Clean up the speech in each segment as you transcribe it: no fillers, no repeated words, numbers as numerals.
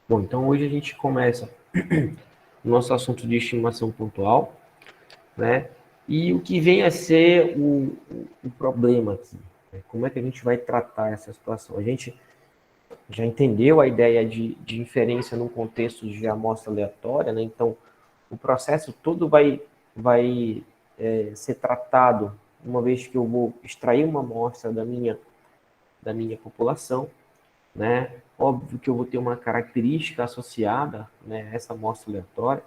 Bom, então hoje a gente começa o nosso assunto de estimação pontual, né? E o que vem a ser o problema aqui, né? Como é que a gente vai tratar essa situação? A gente já entendeu a ideia de inferência num contexto de amostra aleatória, né? Então, o processo todo vai ser tratado uma vez que eu vou extrair uma amostra da minha população, né? Óbvio que eu vou ter uma característica associada, né, a essa amostra aleatória.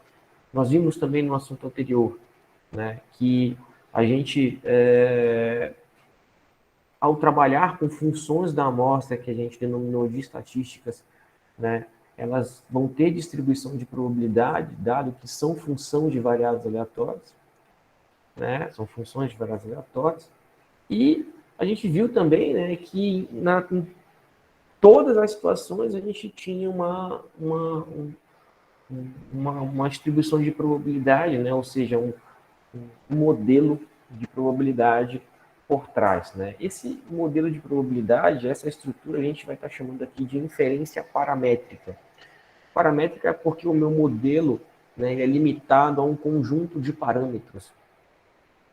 Nós vimos também no assunto anterior, né, que a gente, ao trabalhar com funções da amostra que a gente denominou de estatísticas, né, elas vão ter distribuição de probabilidade, dado que são função de variados aleatórios, né, são funções de variados aleatórios. E a gente viu também, né, que em todas as situações a gente tinha uma distribuição de probabilidade, né? Ou seja, um modelo de probabilidade por trás. Né? Esse modelo de probabilidade, essa estrutura, a gente vai estar chamando aqui de inferência paramétrica. Paramétrica é porque o meu modelo, né, é limitado a um conjunto de parâmetros.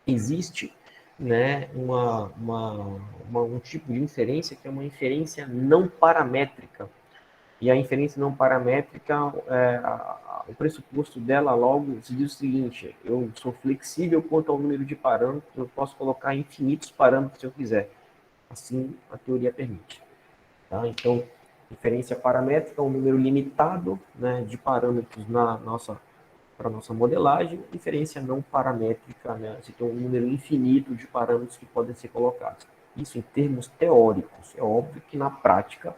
Existe, né, um tipo de inferência que é uma inferência não paramétrica. E a inferência não paramétrica, o pressuposto dela logo se diz o seguinte: eu sou flexível quanto ao número de parâmetros, eu posso colocar infinitos parâmetros se eu quiser. Assim a teoria permite. Tá? Então, inferência paramétrica é um número limitado, né, de parâmetros para a nossa modelagem. Inferência não paramétrica, né, você tem um número infinito de parâmetros que podem ser colocados. Isso em termos teóricos. É óbvio que na prática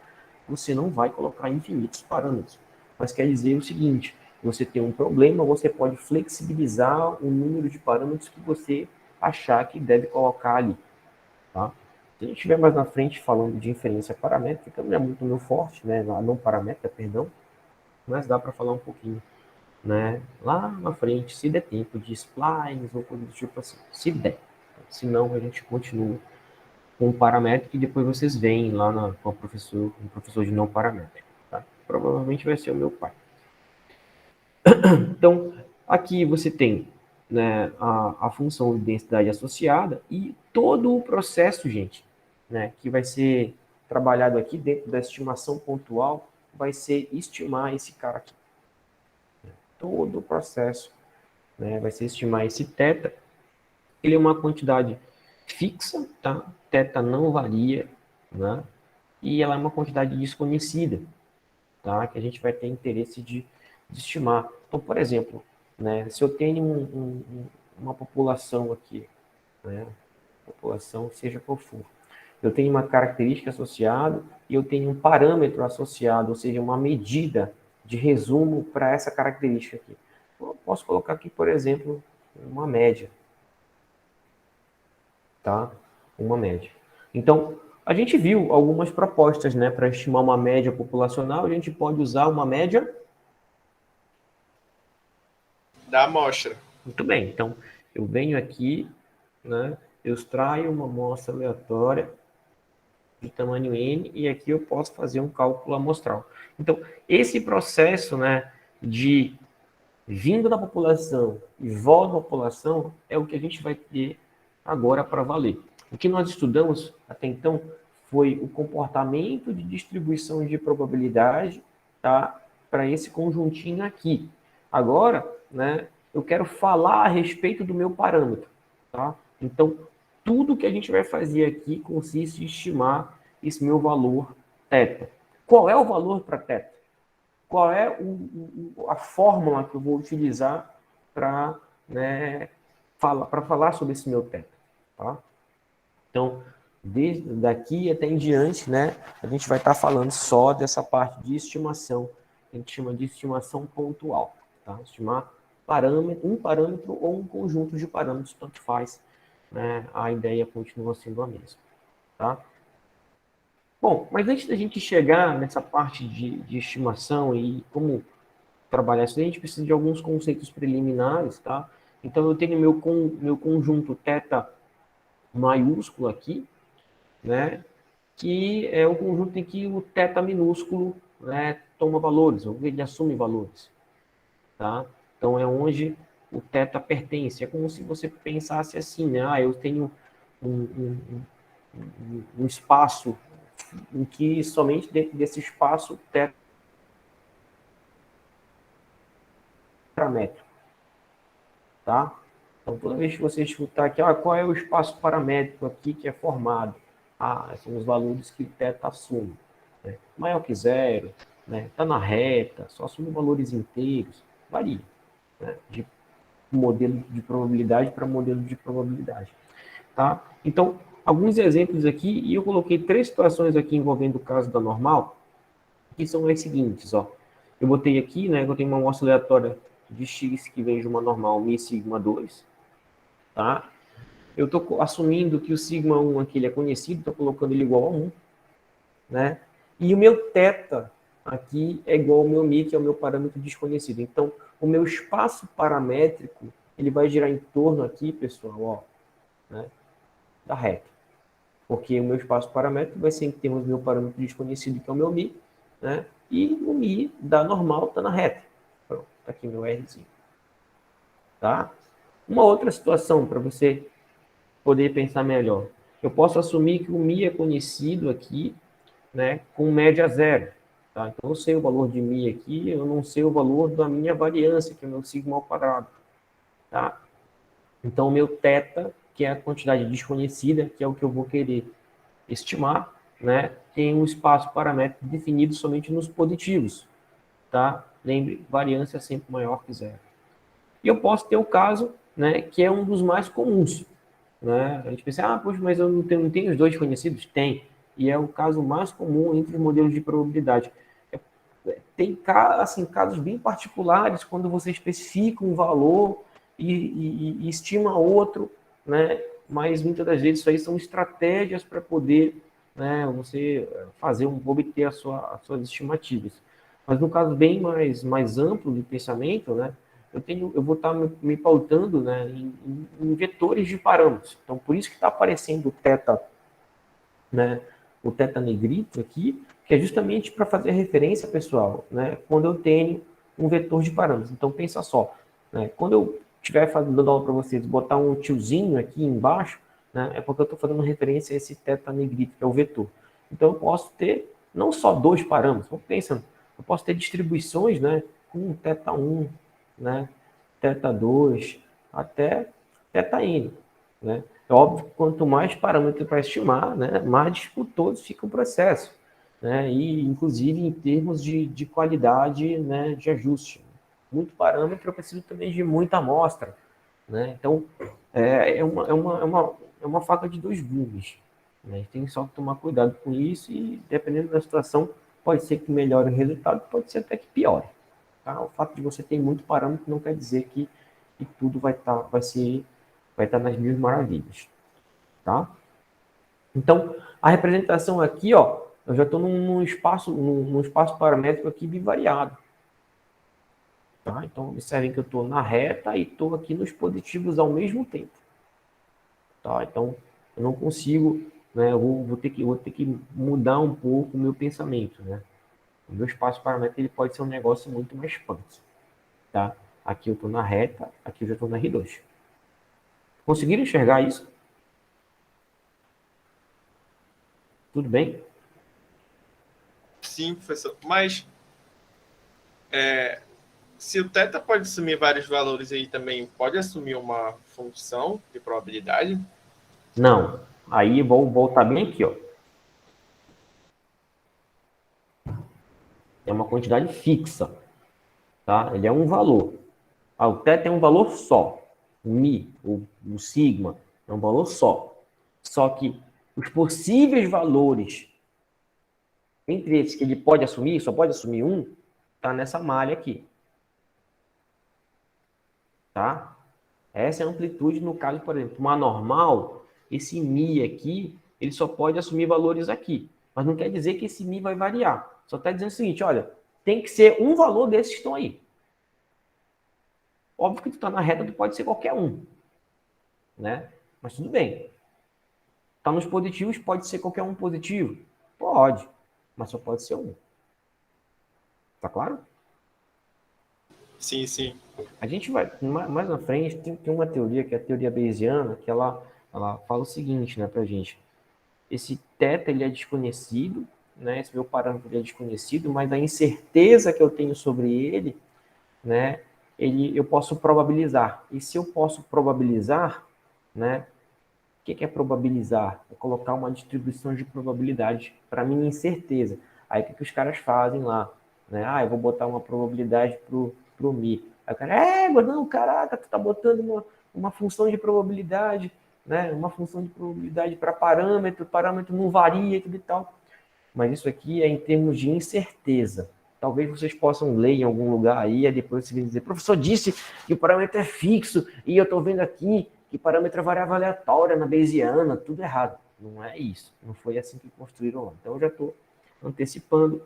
você não vai colocar infinitos parâmetros. Mas quer dizer o seguinte: você tem um problema, você pode flexibilizar o número de parâmetros que você achar que deve colocar ali. Tá? Se a gente estiver mais na frente falando de inferência paramétrica, não é muito meu forte, né? A não paramétrica, perdão, mas dá para falar um pouquinho, né? Lá na frente, se der tempo de splines ou coisa do tipo assim, se der. Se não, a gente continua com o paramétrico e depois vocês veem lá com o professor de não paramétrico. Tá? Provavelmente vai ser o meu pai. Então, aqui você tem, né, a função de densidade associada e todo o processo, gente, né, que vai ser trabalhado aqui dentro da estimação pontual, vai ser estimar esse cara aqui. Todo o processo, né, vai ser estimar esse θ. Ele é uma quantidade fixa, tá? Θ não varia, né? E ela é uma quantidade desconhecida, tá? Que a gente vai ter interesse de estimar. Então, por exemplo, né, se eu tenho uma população aqui, né, população seja qual for, eu tenho uma característica associada e eu tenho um parâmetro associado, ou seja, uma medida de resumo para essa característica aqui. Eu posso colocar aqui, por exemplo, uma média, tá? Uma média. Então, a gente viu algumas propostas, né, para estimar uma média populacional. A gente pode usar uma média Da amostra. muito bem. Então, eu venho aqui, né, eu extraio uma amostra aleatória de tamanho n e aqui eu posso fazer um cálculo amostral. Então, esse processo, né, de vindo da população e volta da população é o que a gente vai ter agora para valer. O que nós estudamos até então foi o comportamento de distribuição de probabilidade, tá, para esse conjuntinho aqui. Agora, né, eu quero falar a respeito do meu parâmetro, tá? Então, tudo que a gente vai fazer aqui consiste em estimar esse meu valor θ. Qual é o valor para θ? Qual é a fórmula que eu vou utilizar para, né, falar sobre esse meu θ? Tá? Então, desde daqui até em diante, né, a gente vai estar falando só dessa parte de estimação, que a gente chama de estimação pontual. Tá? Estimar um parâmetro ou um conjunto de parâmetros, tanto faz, né, a ideia continua sendo a mesma. Tá? Bom, mas antes da gente chegar nessa parte de estimação e como trabalhar isso, a gente precisa de alguns conceitos preliminares, tá? Então, eu tenho meu conjunto θ maiúsculo aqui, né? Que é o conjunto em que o θ minúsculo, né, toma valores, ou ele assume valores. Tá? Então, é onde o θ pertence. É como se você pensasse assim, né? Eu tenho um espaço em que somente dentro desse espaço θ paramétrico. Tá? Então, toda vez que você escutar aqui, qual é o espaço paramétrico aqui que é formado? São os valores que o θ assume. Né? Maior que zero, né? Tá na reta, só assume valores inteiros, varia. Né? De modelo de probabilidade para modelo de probabilidade. Tá? Então, alguns exemplos aqui, e eu coloquei 3 situações aqui envolvendo o caso da normal, que são as seguintes, ó. Eu botei aqui, né, eu tenho uma amostra aleatória de x que vem de uma normal mi sigma 2, tá? Eu estou assumindo que o sigma 1 aqui ele é conhecido, estou colocando ele igual a 1, né? E o meu θ aqui é igual ao meu mi, que é o meu parâmetro desconhecido. Então, o meu espaço paramétrico, ele vai girar em torno aqui, pessoal, ó, né, da reta. Porque o meu espaço paramétrico vai ser em termos do meu parâmetro desconhecido, que é o meu mi, né? E o mi da normal está na reta. Pronto, está aqui meu Rzinho. Tá? Uma outra situação para você poder pensar melhor. Eu posso assumir que o mi é conhecido aqui, né, com média zero. Tá? Então, eu sei o valor de mi aqui, eu não sei o valor da minha variância, que é o meu sigma ao quadrado. Tá? Então, o meu θ, que é a quantidade desconhecida, que é o que eu vou querer estimar, né, tem um espaço paramétrico definido somente nos positivos. Tá? Lembre, variância é sempre maior que zero. E eu posso ter o caso, né, que é um dos mais comuns. Né? A gente pensa, poxa, mas eu não tenho os dois conhecidos? Tem. E é o caso mais comum entre os modelos de probabilidade. Tem assim, casos bem particulares, quando você especifica um valor e estima outro, né? Mas muitas das vezes isso aí são estratégias para poder, né, você obter as suas estimativas. Mas no caso bem mais amplo de pensamento, né, eu vou estar me pautando, né, em vetores de parâmetros. Então, por isso que está aparecendo o θ, né, o θ negrito aqui, que é justamente para fazer referência, pessoal, né, quando eu tenho um vetor de parâmetros. Então, pensa só, né, quando eu estiver dando aula para vocês, botar um tiozinho aqui embaixo, né, é porque eu estou fazendo referência a esse θ negrito, que é o vetor. Então, eu posso ter não só dois parâmetros, vamos pensando, eu posso ter distribuições, né, com θ1, né, θ2, até θn, né? É óbvio que quanto mais parâmetros para estimar, né, mais dificultoso fica o processo, né? E, inclusive, em termos de qualidade, né, de ajuste. Muito parâmetro, eu preciso também de muita amostra, né? Então, é uma faca de dois gumes, né? Tem só que tomar cuidado com isso e, dependendo da situação, pode ser que melhore o resultado, pode ser até que piore. Tá? O fato de você ter muito parâmetro não quer dizer que tudo vai estar nas mil maravilhas. Tá? Então, a representação aqui, ó, eu já estou num espaço paramétrico aqui bivariado. Tá? Então, observem que eu estou na reta e estou aqui nos positivos ao mesmo tempo. Tá? Então, eu não consigo, né, eu vou ter que mudar um pouco o meu pensamento. Né? O meu espaço paramétrico ele pode ser um negócio muito mais expanso. Tá? Aqui eu estou na reta, aqui eu já estou na R2. Conseguiram enxergar isso? Tudo bem? Sim, professor. Mas se o θ pode assumir vários valores aí também, pode assumir uma função de probabilidade? Não. Aí vou voltar bem aqui, ó. É uma quantidade fixa, tá? Ele é um valor. O θ é um valor só. O mi, o sigma, é um valor só. Só que os possíveis valores entre esses que ele pode assumir, só pode assumir um, tá nessa malha aqui. Tá? Essa é a amplitude no caso, por exemplo, uma normal, esse mi aqui, ele só pode assumir valores aqui. Mas não quer dizer que esse mi vai variar. Só está dizendo o seguinte, olha, tem que ser um valor desses que estão aí. Óbvio que tu está na reta, tu pode ser qualquer um. Né? Mas tudo bem. Está nos positivos, pode ser qualquer um positivo? Pode, mas só pode ser um. Tá claro? Sim, sim. A gente vai, mais na frente, tem uma teoria, que é a teoria bayesiana, que ela fala o seguinte, né, pra gente. Esse θ, ele é desconhecido, né, esse meu parâmetro ele é desconhecido, mas a incerteza que eu tenho sobre ele, né, eu posso probabilizar. E se eu posso probabilizar, né, o que é probabilizar? É colocar uma distribuição de probabilidade para minha incerteza. Aí o que os caras fazem lá? Né? Eu vou botar uma probabilidade pro mi. Aí o cara, não, caraca, tu tá botando uma função de probabilidade, né? Uma função de probabilidade para parâmetro, o parâmetro não varia, tudo e tal. Mas isso aqui é em termos de incerteza. Talvez vocês possam ler em algum lugar aí, e depois vocês vão dizer, professor disse que o parâmetro é fixo, e eu estou vendo aqui que parâmetro é variável aleatória na Bayesiana, tudo errado. Não é isso. Não foi assim que construíram lá. Então eu já estou antecipando,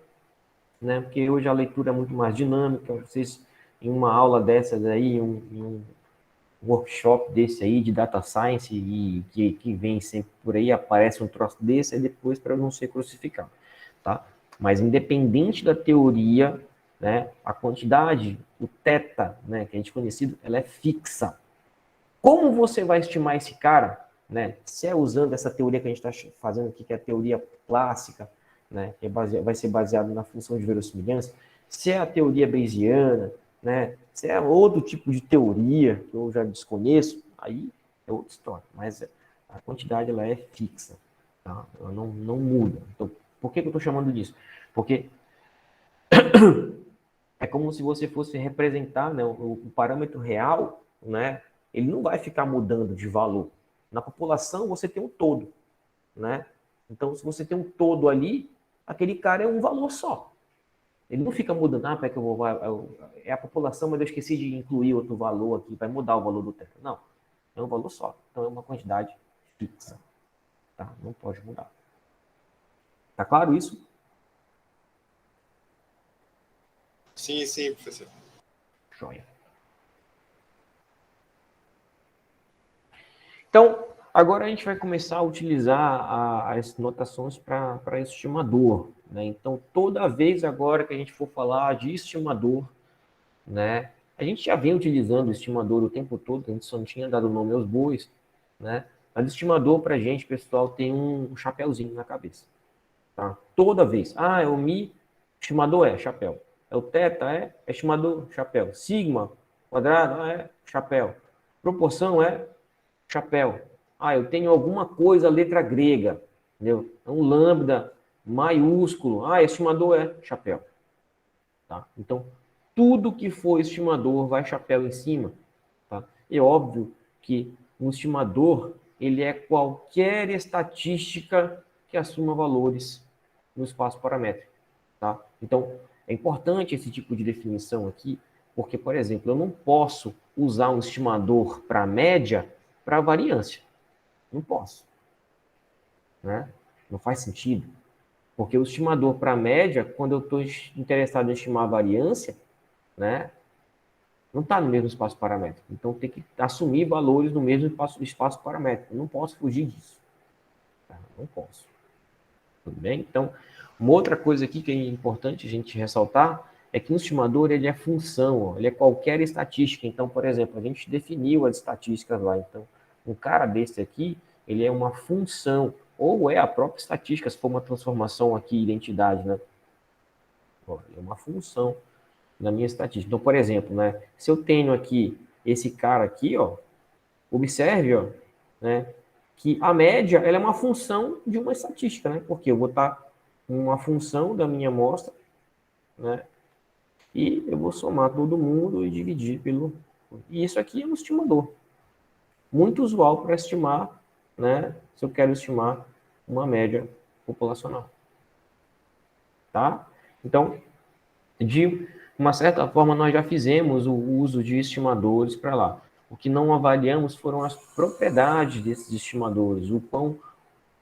né? Porque hoje a leitura é muito mais dinâmica. Vocês, em uma aula dessas aí, em um workshop desse aí de data science, e que vem sempre por aí, aparece um troço desse, e depois para não ser crucificado, tá? Mas independente da teoria, né, a quantidade, o θ, né, que a gente conhecido, ela é fixa. Como você vai estimar esse cara, né? Se é usando essa teoria que a gente está fazendo aqui, que é a teoria clássica, né, que vai ser baseado na função de verossimilhança, se é a teoria bayesiana, né, se é outro tipo de teoria que eu já desconheço, aí é outra história. Mas a quantidade ela é fixa, tá? Ela não muda. Então, por que eu estou chamando disso? Porque é como se você fosse representar, né, o parâmetro real, né, ele não vai ficar mudando de valor. Na população, você tem um todo, né? Então, se você tem um todo ali, aquele cara é um valor só. Ele não fica mudando, é que é a população, mas eu esqueci de incluir outro valor aqui, vai mudar o valor do teto. Não, é um valor só. Então, é uma quantidade fixa, tá? Não pode mudar. Tá claro isso? Sim, sim, professor. Joia. Então, agora a gente vai começar a utilizar as notações para estimador, né? Então, toda vez agora que a gente for falar de estimador, né? A gente já vem utilizando o estimador o tempo todo, a gente só não tinha dado nome aos bois, né? Mas estimador para a gente, pessoal, tem um chapéuzinho na cabeça, tá? Toda vez. É o mi, estimador é chapéu. É o teta, é estimador, chapéu. Sigma, quadrado, é chapéu. Proporção é chapéu. Eu tenho alguma coisa, letra grega, entendeu? Um lambda maiúsculo. Estimador é chapéu. Tá? Então, tudo que for estimador vai chapéu em cima. Tá? É óbvio que um estimador, ele é qualquer estatística que assuma valores no espaço paramétrico. Tá? Então, é importante esse tipo de definição aqui, porque, por exemplo, eu não posso usar um estimador para média para variância. Não posso. Né? Não faz sentido. Porque o estimador para média, quando eu estou interessado em estimar a variância, né, não está no mesmo espaço paramétrico. Então, tem que assumir valores no mesmo espaço paramétrico. Eu não posso fugir disso. Tá? Não posso. Tudo bem? Então, uma outra coisa aqui que é importante a gente ressaltar é que um estimador ele é função, ele é qualquer estatística. Então, por exemplo, a gente definiu as estatísticas lá. Então, um cara desse aqui, ele é uma função, ou é a própria estatística, se for uma transformação aqui, identidade, né? É uma função na minha estatística. Então, por exemplo, né, se eu tenho aqui esse cara aqui, ó, observe, ó, né, que a média ela é uma função de uma estatística, né? Porque eu vou estar uma função da minha amostra, né? E eu vou somar todo mundo e dividir pelo. E isso aqui é um estimador. Muito usual para estimar, né? Se eu quero estimar uma média populacional. Tá? Então, de uma certa forma, nós já fizemos o uso de estimadores para lá. O que não avaliamos foram as propriedades desses estimadores, o quão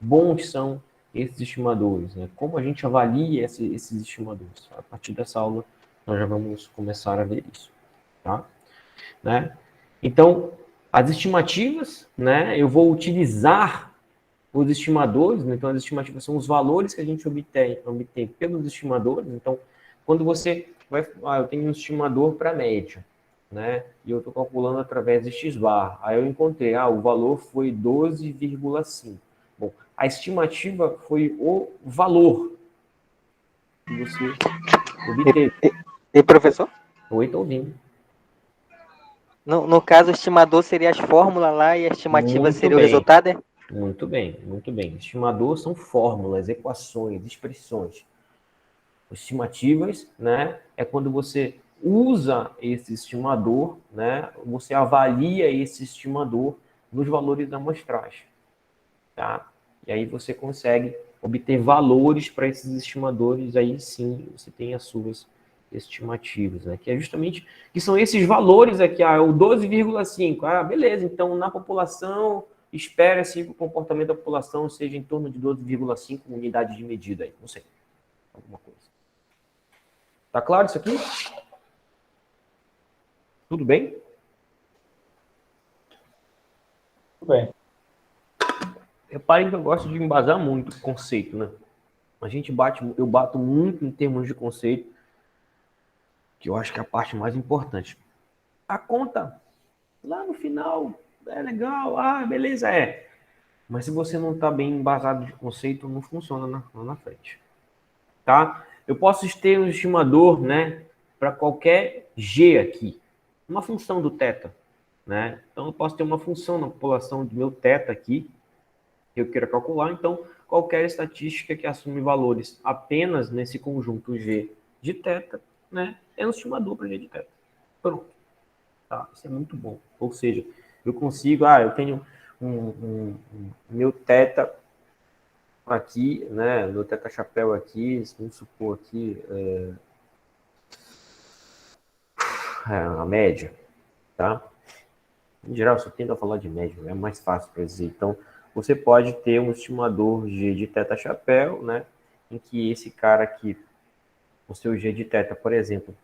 bons são esses estimadores, né? Como a gente avalia esses estimadores. A partir dessa aula, nós já vamos começar a ver isso, tá? Né? Então, as estimativas, né? Eu vou utilizar os estimadores, né? Então as estimativas são os valores que a gente obtém pelos estimadores. Então, quando você eu tenho um estimador para média, né? E eu estou calculando através de x-bar. Aí eu encontrei, o valor foi 12,5. Bom, a estimativa foi o valor que você obteve. E professor? Oi, estou ouvindo. No caso, o estimador seria as fórmulas lá e a estimativa Muito seria o bem, resultado, é? muito bem, muito bem. Estimador são fórmulas, equações, expressões. Estimativas, né, é quando você usa esse estimador, né, você avalia esse estimador nos valores amostrais, tá? E aí você consegue obter valores para esses estimadores, aí sim você tem as suas estimativas, né, que é justamente, que são esses valores aqui, o 12,5, beleza, então na população, espera-se que o comportamento da população seja em torno de 12,5 unidades de medida aí, não sei, alguma coisa. Tá claro isso aqui? Tudo bem? Tudo bem. Reparem que eu gosto de embasar muito o conceito, né? Eu bato muito em termos de conceito, que eu acho que é a parte mais importante. A conta, lá no final, é legal, beleza, é. Mas se você não está bem embasado de conceito, não funciona lá na frente. Tá? Eu posso ter um estimador, né, para qualquer G aqui. Uma função do θ, né? Então eu posso ter uma função na população do meu θ aqui, que eu queira calcular, então qualquer estatística que assume valores apenas nesse conjunto G de θ, né, é um estimador para G de θ. Pronto. Tá? Isso é muito bom. Ou seja, eu consigo, eu tenho meu θ aqui, né, meu θ chapéu aqui, vamos supor aqui, a média, tá? Em geral, eu só tendo a falar de média, é mais fácil para dizer. Então, você pode ter um estimador G de θ chapéu, né? Em que esse cara aqui, o seu G de θ, por exemplo,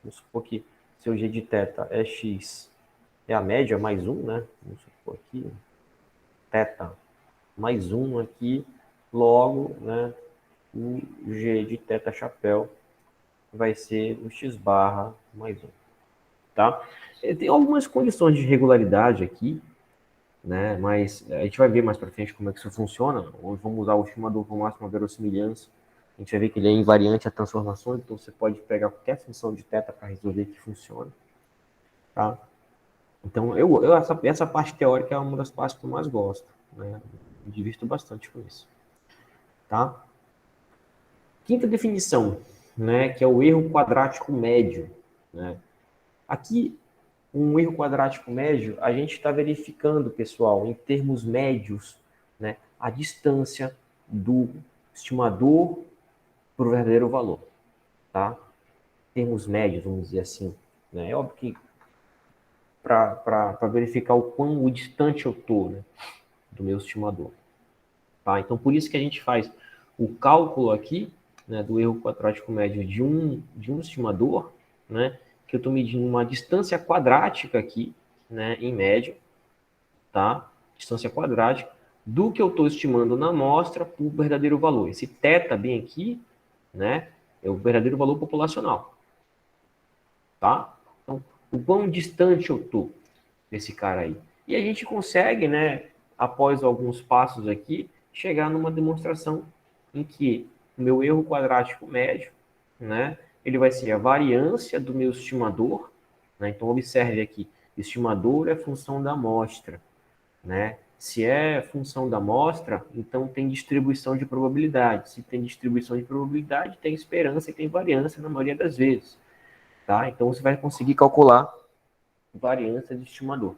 vamos supor que seu G de θ é x, é a média mais 1, né? Vamos supor aqui, θ mais 1 aqui, logo, né? O G de θ chapéu vai ser o x barra mais 1, tá? Tem algumas condições de regularidade aqui, né? Mas a gente vai ver mais para frente como é que isso funciona. Hoje vamos usar o estimador com máxima verossimilhança. A gente vai ver que ele é invariante a transformações, então você pode pegar qualquer função de θ para resolver que funciona, tá? Então, essa parte teórica é uma das partes que eu mais gosto, né? Me divirto bastante com isso, tá? Quinta definição, né? Que é o erro quadrático médio, né? Aqui, um erro quadrático médio, a gente está verificando, pessoal, em termos médios, né, a distância do estimador para o verdadeiro valor, tá? Termos médios, vamos dizer assim, né? É óbvio que para verificar o quão distante eu estou, né, do meu estimador, tá? Então, por isso que a gente faz o cálculo aqui, né, do erro quadrático médio de um estimador, né, que eu estou medindo uma distância quadrática aqui, né, em média, tá? Distância quadrática, do que eu estou estimando na amostra para o verdadeiro valor. Esse θ bem aqui, né, é o verdadeiro valor populacional, tá? Então, o quão distante eu estou desse cara aí. E a gente consegue, né, após alguns passos aqui, chegar numa demonstração em que o meu erro quadrático médio, né, ele vai ser a variância do meu estimador, né? Então, observe aqui, estimador é função da amostra, né? Se é função da amostra, então tem distribuição de probabilidade. Se tem distribuição de probabilidade, tem esperança e tem variância na maioria das vezes, tá? Então você vai conseguir calcular variância de estimador.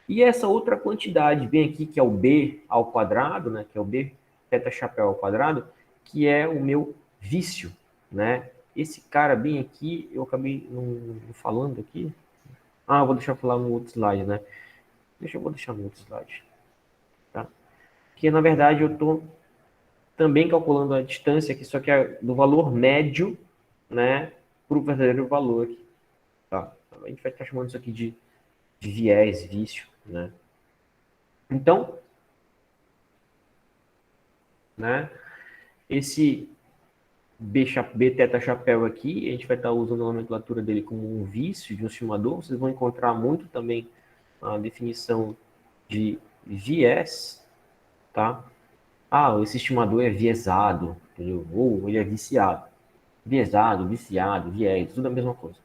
E essa outra quantidade, bem aqui, que é o b ao quadrado, né? Que é o b θ chapéu ao quadrado, que é o meu vício, né? Esse cara bem aqui, eu acabei não falando aqui. Eu vou deixar falar no outro slide, né? Vou deixar no outro slide. Tá? Que na verdade eu estou também calculando a distância aqui, só que é do valor médio, né, para o verdadeiro valor aqui. Tá? A gente vai estar chamando isso aqui de viés, vício, né? Então, né, esse B teta chapéu aqui, a gente vai estar usando a nomenclatura dele como um vício de um estimador. Vocês vão encontrar muito também a definição de viés, tá? Esse estimador é viesado, entendeu? Ou ele é viciado. Viesado, viciado, viés, tudo a mesma coisa,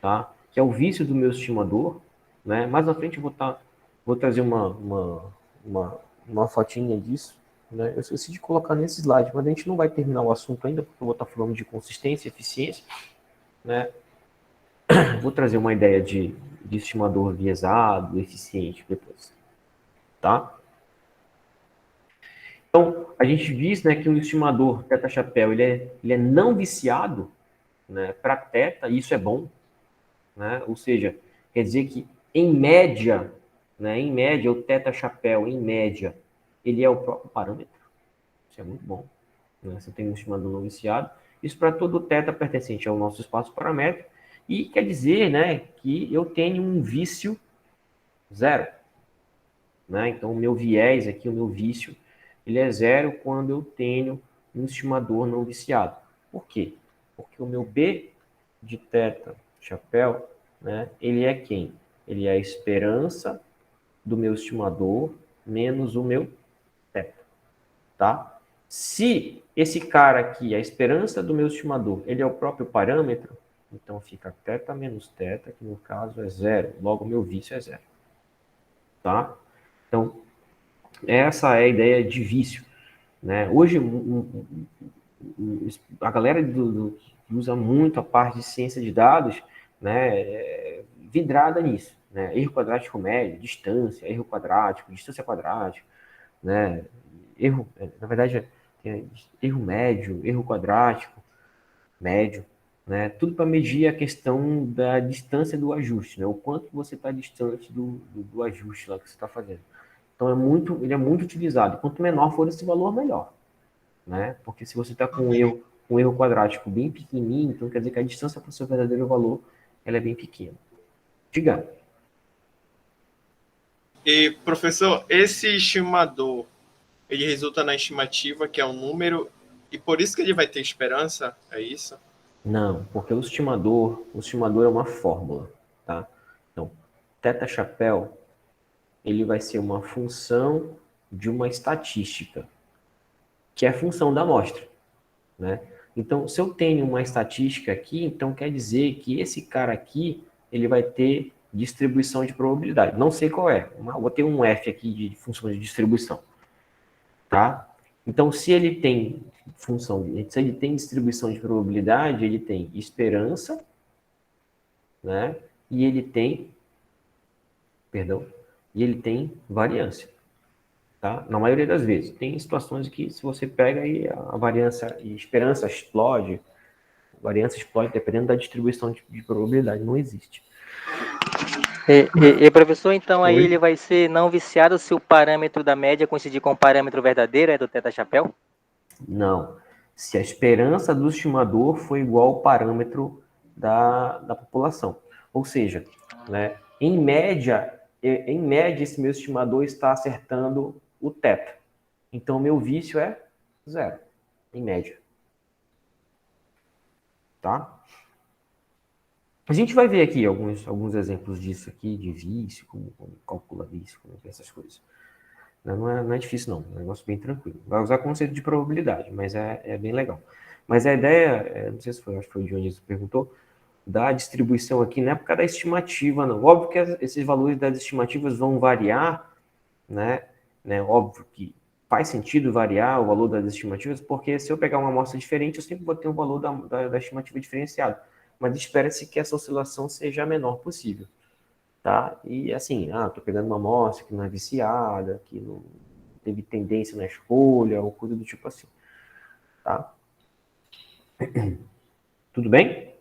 tá? Que é o vício do meu estimador, né? Mais na frente eu vou trazer uma fotinha disso, né? Eu esqueci de colocar nesse slide, mas a gente não vai terminar o assunto ainda, porque eu vou estar falando de consistência e eficiência, né? Vou trazer uma ideia de estimador viesado, eficiente depois, tá? Então, a gente diz, né, que o estimador teta-chapéu, ele é não viciado, né, para teta, e isso é bom, né? Ou seja, quer dizer que, em média, né, o teta-chapéu, em média, ele é o próprio parâmetro. Isso é muito bom, né? Você tem um estimador não viciado. Isso para todo teta pertencente ao nosso espaço paramétrico. E quer dizer, né, que eu tenho um vício zero, né? Então, o meu viés aqui, o meu vício, ele é zero quando eu tenho um estimador não viciado. Por quê? Porque o meu B de teta chapéu, né, ele é quem? Ele é a esperança do meu estimador menos o meu teta, tá? Se esse cara aqui, a esperança do meu estimador, ele é o próprio parâmetro, então fica teta menos teta, que no caso é zero, logo o meu vício é zero, tá? Então, essa é a ideia de vício, né? Hoje, a galera que usa muito a parte de ciência de dados, né, vidrada nisso, né? Erro quadrático médio, distância, erro quadrático, distância quadrática, né? Erro, na verdade, erro médio, erro quadrático, médio, né? Tudo para medir a questão da distância do ajuste, né? O quanto você está distante do ajuste lá que você está fazendo. Então, ele é muito utilizado. Quanto menor for esse valor, melhor, né? Porque se você está com um erro quadrático bem pequenininho, então quer dizer que a distância para o seu verdadeiro valor ela é bem pequena. Diga. E, professor, esse estimador, ele resulta na estimativa, que é um número, e por isso que ele vai ter esperança? É isso? Não, porque o estimador é uma fórmula, tá? Então, teta chapéu, ele vai ser uma função de uma estatística, que é a função da amostra, né? Então, se eu tenho uma estatística aqui, então quer dizer que esse cara aqui, ele vai ter distribuição de probabilidade. Não sei qual é, mas vou ter um F aqui de função de distribuição, tá? Então, se ele tem se ele tem distribuição de probabilidade, ele tem esperança, né? E ele tem, e ele tem variância, tá? Na maioria das vezes. Tem situações que se você pega aí a variância e esperança explode, variância explode dependendo da distribuição de probabilidade, não existe. Professor, então aí Oi? ele vai ser não viciado se o parâmetro da média coincidir com o parâmetro verdadeiro, do teta-chapéu? Não. Se a esperança do estimador for igual ao parâmetro da população. Ou seja, né, em média, esse meu estimador está acertando o teto. Então, meu vício é zero, em média. Tá? A gente vai ver aqui alguns exemplos disso aqui, de vício, como calcula vício, como essas coisas. Não é difícil, não. É um negócio bem tranquilo. Vai usar conceito de probabilidade, mas é bem legal. Mas a ideia, não sei se foi, acho que foi o Dionísio que perguntou, da distribuição aqui não é por causa da estimativa, não. Óbvio que esses valores das estimativas vão variar, né? Óbvio que faz sentido variar o valor das estimativas, porque se eu pegar uma amostra diferente, eu sempre vou ter um valor da estimativa diferenciado. Mas espera-se que essa oscilação seja a menor possível, tá? E assim, tô pegando uma amostra que não é viciada, que não teve tendência na escolha, ou coisa do tipo assim, tá? Tudo bem?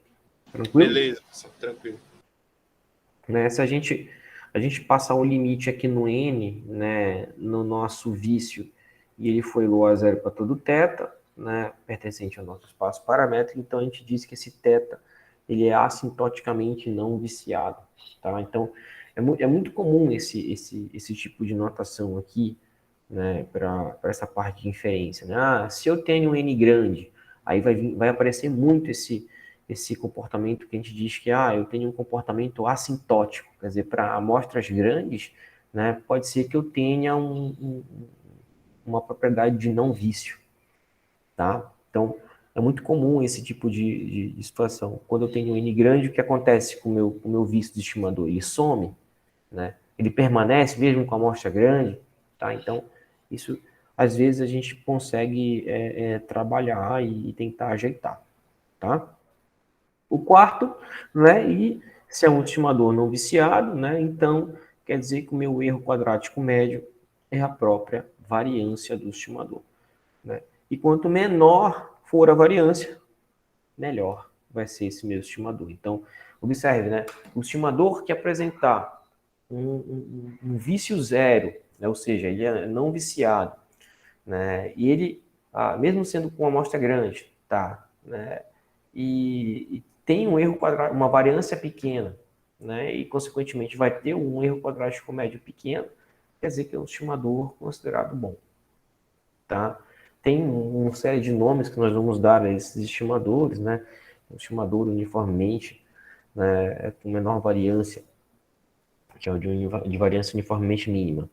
Tranquilo? Beleza, tranquilo. Né? Se a gente passar um limite aqui no N, né, no nosso vício, e ele foi igual a zero para todo teta, né, pertencente ao nosso espaço paramétrico, então a gente diz que esse teta ele é assintoticamente não viciado, tá? Então, é muito comum esse tipo de notação aqui, né, para essa parte de inferência, né? Se eu tenho um N grande, Aí vai aparecer muito esse comportamento que a gente diz que eu tenho um comportamento assintótico, quer dizer, para amostras grandes, né, pode ser que eu tenha uma propriedade de não vício, tá? Então, é muito comum esse tipo de situação. Quando eu tenho um N grande, o que acontece com o meu vício de estimador? Ele some, né? Ele permanece mesmo com a amostra grande, tá? Então, isso, às vezes, a gente consegue trabalhar e tentar ajeitar, tá? O quarto, né? E se é um estimador não viciado, né? Então, quer dizer que o meu erro quadrático médio é a própria variância do estimador, né? E quanto menor for a variância, melhor vai ser esse meu estimador. Então, observe, né? O estimador que apresentar um vício zero, né? Ou seja, ele é não viciado, né? E ele, mesmo sendo com uma amostra grande, tá? Né? E tem um erro quadrático, uma variância pequena, né? E consequentemente vai ter um erro quadrático médio pequeno, quer dizer que é um estimador considerado bom, tá? Tem uma série de nomes que nós vamos dar a esses estimadores, né? O estimador uniformemente, né, com menor variância, que é o de variância uniformemente mínima.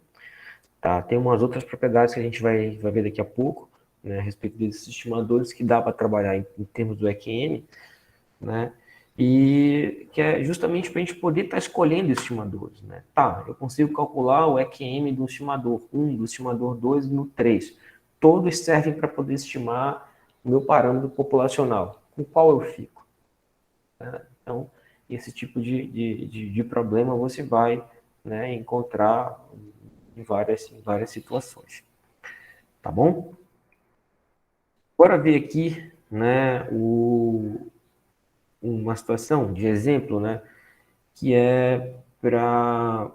Tá? Tem umas outras propriedades que a gente vai ver daqui a pouco, né, a respeito desses estimadores que dá para trabalhar em termos do EQM, né? E que é justamente para a gente poder estar escolhendo estimadores, né? Tá, eu consigo calcular o EQM do estimador 1, do estimador 2 e no 3. Todos servem para poder estimar o meu parâmetro populacional. Com qual eu fico? Né? Então, esse tipo de problema você vai, né, encontrar em várias situações. Tá bom? Bora ver aqui, né, uma situação de exemplo, né, que é para...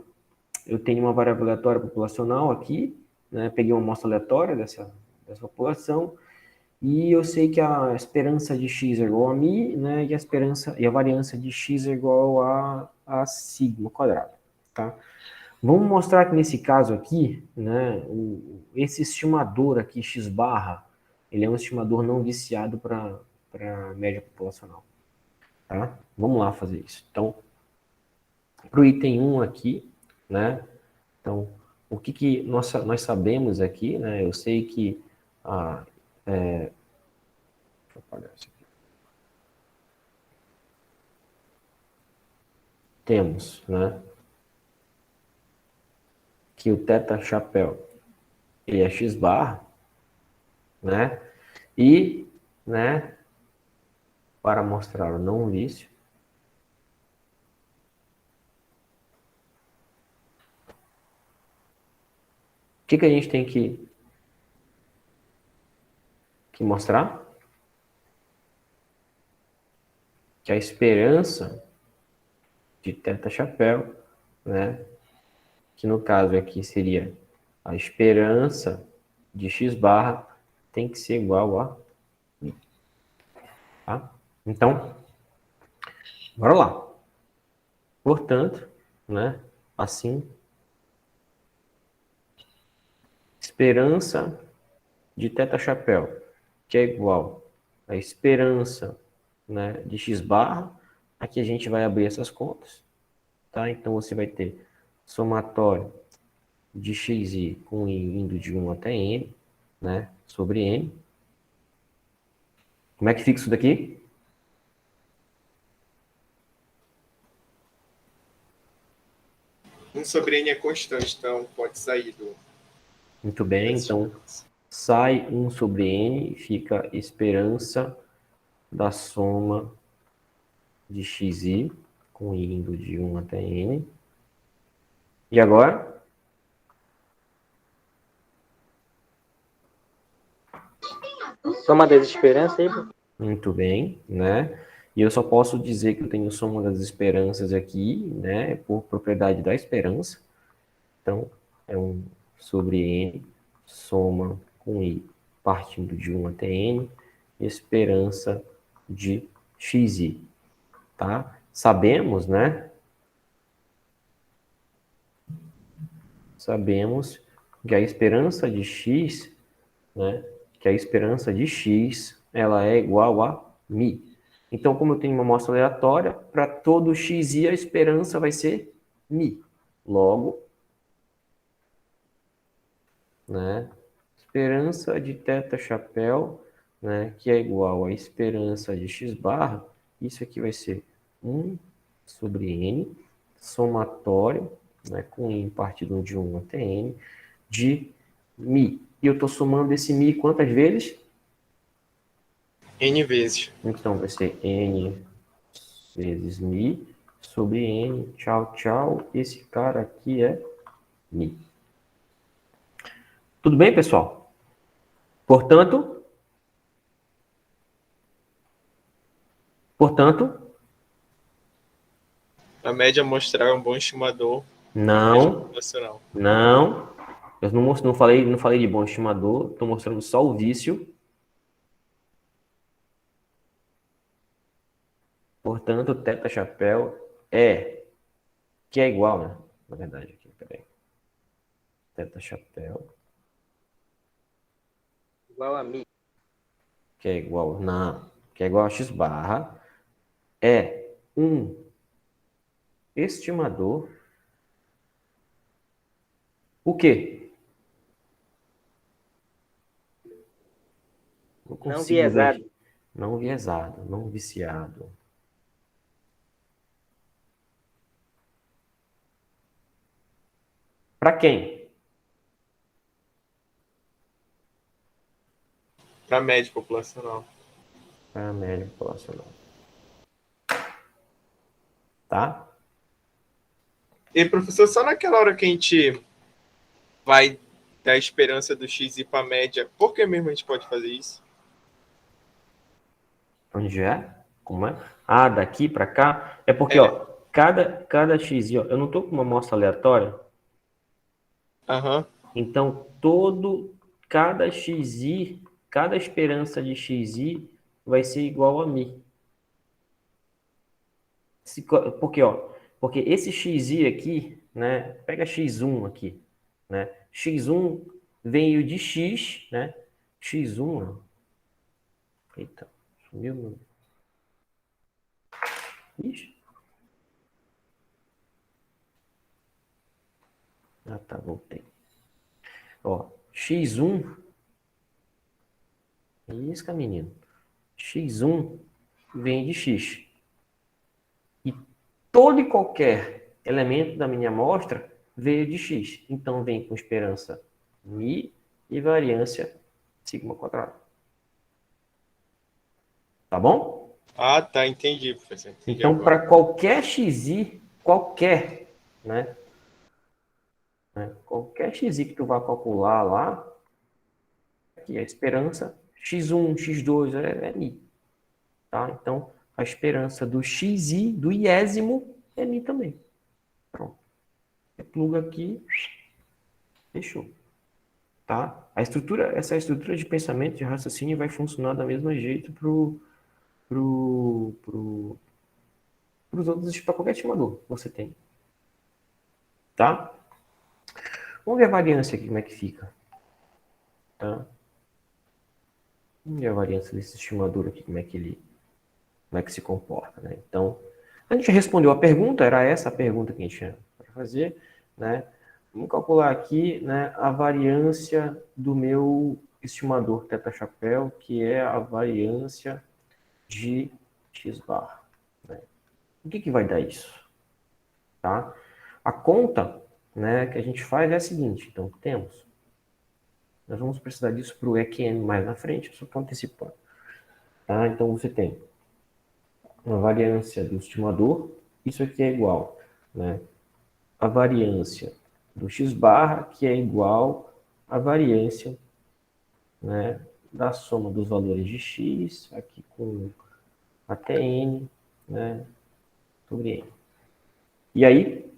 Eu tenho uma variável aleatória populacional aqui, né, peguei uma amostra aleatória dessa população, e eu sei que a esperança de x é igual a μ, né, e a variância de x é igual a sigma quadrado, tá? Vamos mostrar que nesse caso aqui, né, esse estimador aqui, x barra, ele é um estimador não viciado para média populacional, tá? Vamos lá fazer isso. Então, para o item 1 aqui, né, então, o que nós sabemos aqui, né, eu sei que, deixa eu apagar isso aqui. Temos, né, que o teta chapéu, ele é x barra, né, e, né, para mostrar o não vício, o que a gente tem que mostrar? Que a esperança de teta chapéu, né, que no caso aqui seria a esperança de x barra, tem que ser igual a μ. Tá? Então, bora lá. Portanto, né, assim, esperança de teta chapéu, que é igual a esperança, né, de x barra, aqui a gente vai abrir essas contas, tá? Então, você vai ter somatório de xi com i indo de 1 até n, né, sobre n. Como é que fica isso daqui? Um sobre N é constante, então pode sair do... Muito bem, então sai 1 sobre n, fica esperança da soma de xi, com i indo de 1 até n. E agora? Soma das esperanças aí, pô. Muito bem, né? E eu só posso dizer que eu tenho soma das esperanças aqui, né? Por propriedade da esperança. Então, é 1 sobre n, soma com i, partindo de 1 até n, esperança de xi, tá? Sabemos, né? Sabemos que a esperança de x, né? Que a esperança de x ela é igual a mi. Então, como eu tenho uma amostra aleatória, para todo xi a esperança vai ser mi. Logo, né, esperança de θ chapéu, né, que é igual a esperança de x barra, isso aqui vai ser 1 sobre n, somatório, né, com n partido de 1 até n, de mi. E eu estou somando esse mi quantas vezes? N vezes. Então, vai ser n vezes mi sobre n, tchau, tchau. Esse cara aqui é mi. Tudo bem, pessoal? Portanto, A média mostrar um bom estimador da média não, populacional. não. Eu não falei de bom estimador, estou mostrando só o vício. Portanto, θ chapéu é, que é igual, né? Na verdade, aqui, peraí. Θ chapéu, Igual a mi. que é igual, não, que é igual a x barra, é um estimador. O quê? Não Não consigo ver. viesado. Não viesado, não viciado. Para quem? Para a média populacional. Para a média populacional. Tá? E, professor, só naquela hora que a gente vai dar a esperança do x ir para a média, por que mesmo a gente pode fazer isso? Onde é? Como é? Ah, daqui para cá? É porque, É. ó, cada x, ó, eu não estou com uma amostra aleatória, Aham. então cada xi, cada esperança de xi vai ser igual a mi. Porque, ó, porque esse xi aqui, né, pega x1 aqui, né, x1 veio de x, né, x1, ó, eita, sumiu, meu. Ixi. Ah, tá, voltei. Ó, x1, isca, menino. X1 vem de x. E todo e qualquer elemento da minha amostra veio de x. Então, vem com esperança mi e variância sigma quadrado. Tá bom? Ah, tá, entendi, professor. Entendi Então, agora. para qualquer xi, qualquer, né? Qualquer xi que tu vá calcular lá, aqui a esperança, x1, x2 é mi. Tá? Então, a esperança do xi, do iésimo, é mi também. Pronto. Você pluga aqui, fechou. Tá? Essa estrutura de pensamento, de raciocínio, vai funcionar do mesmo jeito para qualquer estimador que você tem. Tá? Vamos ver a variância aqui, como é que fica. Tá? Vamos ver a variância desse estimador aqui, como é que se comporta. Né? Então, a gente respondeu a pergunta, era essa a pergunta que a gente tinha para fazer. Né? Vamos calcular aqui, né, a variância do meu estimador θ chapéu, que é a variância de x bar. Né? O que vai dar isso? Tá? A conta, né, que a gente faz é a seguinte. Então, nós vamos precisar disso para o EQN mais na frente, eu só estou antecipando. Tá? Então, você tem uma variância do estimador, isso aqui é igual, né, a variância do x barra, que é igual à variância, né, da soma dos valores de x, aqui com até n, né, sobre n. E aí,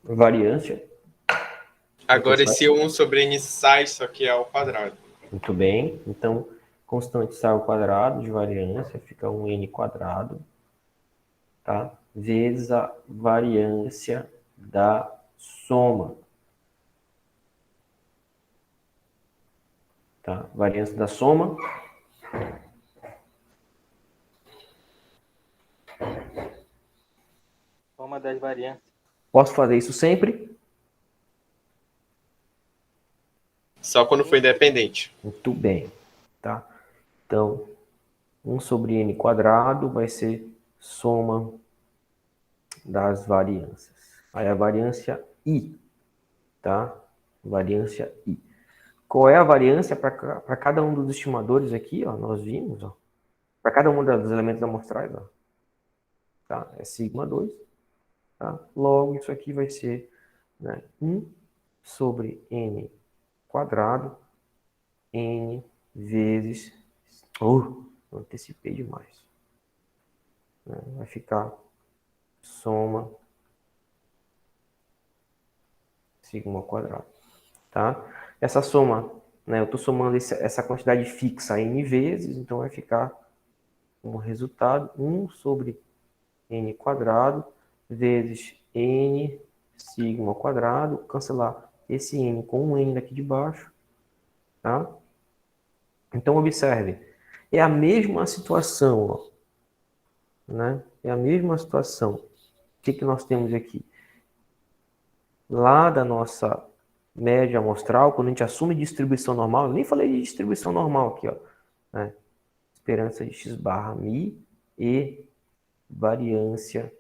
variância, Agora esse 1 sobre n sai, isso aqui é ao quadrado. muito bem. Então, constante sai ao quadrado de variância, fica um n quadrado, tá? Vezes a variância da soma. tá? Variância da soma. Soma das variâncias. Posso fazer isso sempre? Só quando for independente. Muito bem, tá? Então, 1 sobre n quadrado vai ser soma das variâncias. Aí a variância i, tá? Variância i. Qual é a variância para cada um dos estimadores aqui, ó? Nós vimos, ó. Para cada um dos elementos amostrais, ó. Tá? É sigma 2, tá? Logo, isso aqui vai ser, né, 1 sobre n quadrado, n vezes... antecipei demais. Né? Vai ficar soma sigma ao quadrado, tá? Essa soma, né, eu estou somando essa quantidade fixa n vezes, então vai ficar como resultado 1 sobre n quadrado vezes n sigma ao quadrado, cancelar esse n com um n daqui de baixo, tá? Então, observe, é a mesma situação, ó, né? É a mesma situação. O que nós temos aqui? Lá da nossa média amostral, quando a gente assume distribuição normal, eu nem falei de distribuição normal aqui, ó, né? Esperança de x barra mi e variância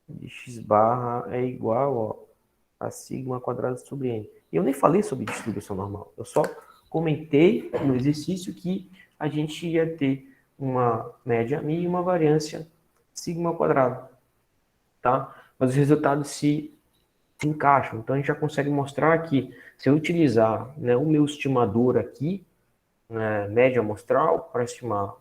de x barra é igual, ó, a sigma quadrado sobre n. E eu nem falei sobre distribuição normal, eu só comentei no exercício que a gente ia ter uma média mi e uma variância sigma quadrado, tá? Mas os resultados se encaixam. Então, a gente já consegue mostrar que se eu utilizar, né, o meu estimador aqui, né, média amostral, para estimar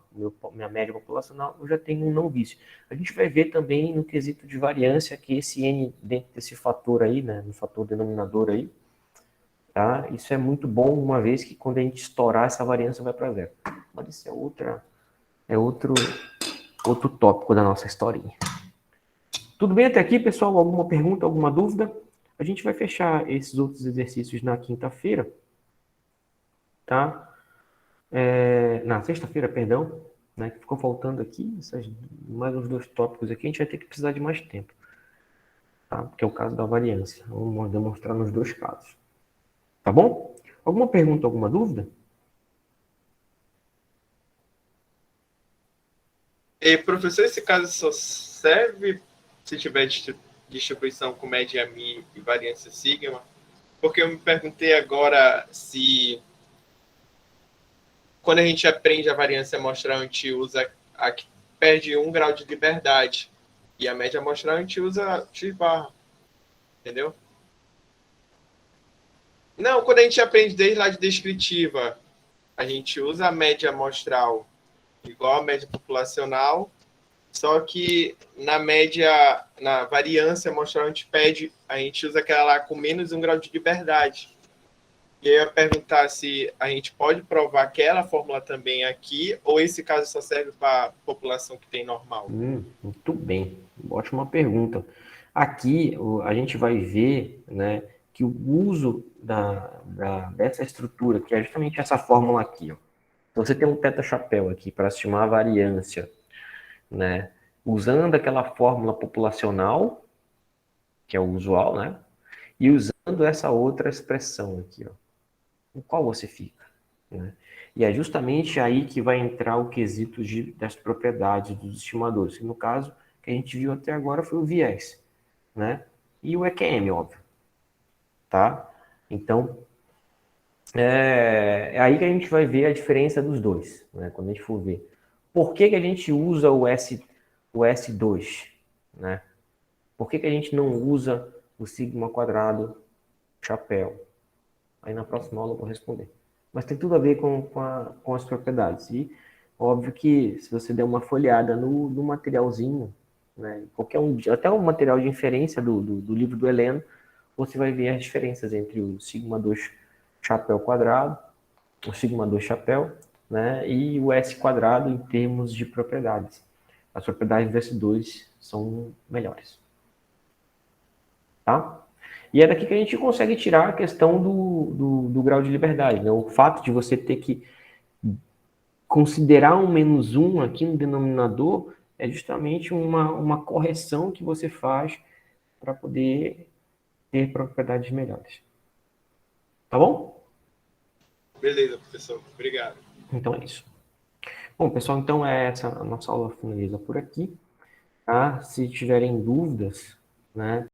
minha média populacional, eu já tenho um não vício. A gente vai ver também no quesito de variância que esse n dentro desse fator aí, né, no fator denominador aí, tá? Isso é muito bom, uma vez que quando a gente estourar, essa variância vai para zero. Mas isso é outro tópico da nossa historinha. Tudo bem até aqui, pessoal? Alguma pergunta, alguma dúvida? A gente vai fechar esses outros exercícios na quinta-feira, tá? Na sexta-feira, perdão, né? Que ficou faltando aqui, mais uns 2 tópicos aqui, a gente vai ter que precisar de mais tempo, tá? Porque é o caso da variância. Vamos demonstrar nos 2 casos. Tá bom? Alguma pergunta, alguma dúvida? E, professor, esse caso só serve se tiver distribuição com média mi e variância sigma? Porque eu me perguntei agora se, quando a gente aprende a variância amostral, a gente usa a que perde 1 grau de liberdade. E a média amostral, a gente usa x barra. Entendeu? Não, quando a gente aprende desde lá de descritiva, a gente usa a média amostral igual a média populacional, só que na variância amostral, a gente usa aquela lá com menos 1 grau de liberdade. E aí eu ia perguntar se a gente pode provar aquela fórmula também aqui, ou esse caso só serve para a população que tem normal? Muito bem, ótima pergunta. Aqui a gente vai ver, né, que o uso dessa estrutura, que é justamente essa fórmula aqui, ó. Então, você tem um teta-chapéu aqui para estimar a variância, né, usando aquela fórmula populacional, que é o usual, né, e usando essa outra expressão aqui, ó. Com qual você fica, né? E é justamente aí que vai entrar o quesito das propriedades dos estimadores, que no caso que a gente viu até agora foi o viés, né? E o EQM, óbvio, tá? Então, é aí que a gente vai ver a diferença dos dois, né? Quando a gente for ver. Por que a gente usa o S2, né? Por que a gente não usa o sigma quadrado chapéu? Aí na próxima aula eu vou responder. Mas tem tudo a ver com as propriedades. E óbvio que se você der uma folheada no materialzinho, né, até o material de inferência do livro do Heleno, você vai ver as diferenças entre o sigma 2 chapéu quadrado, o sigma 2 chapéu, né, e o S quadrado em termos de propriedades. As propriedades do S2 são melhores. Tá? E é daqui que a gente consegue tirar a questão do grau de liberdade, né? O fato de você ter que considerar um -1 aqui no denominador é justamente uma correção que você faz para poder ter propriedades melhores. Tá bom? Beleza, professor. Obrigado. Então é isso. Bom, pessoal, então essa a nossa aula finaliza por aqui. Tá? Se tiverem dúvidas, né,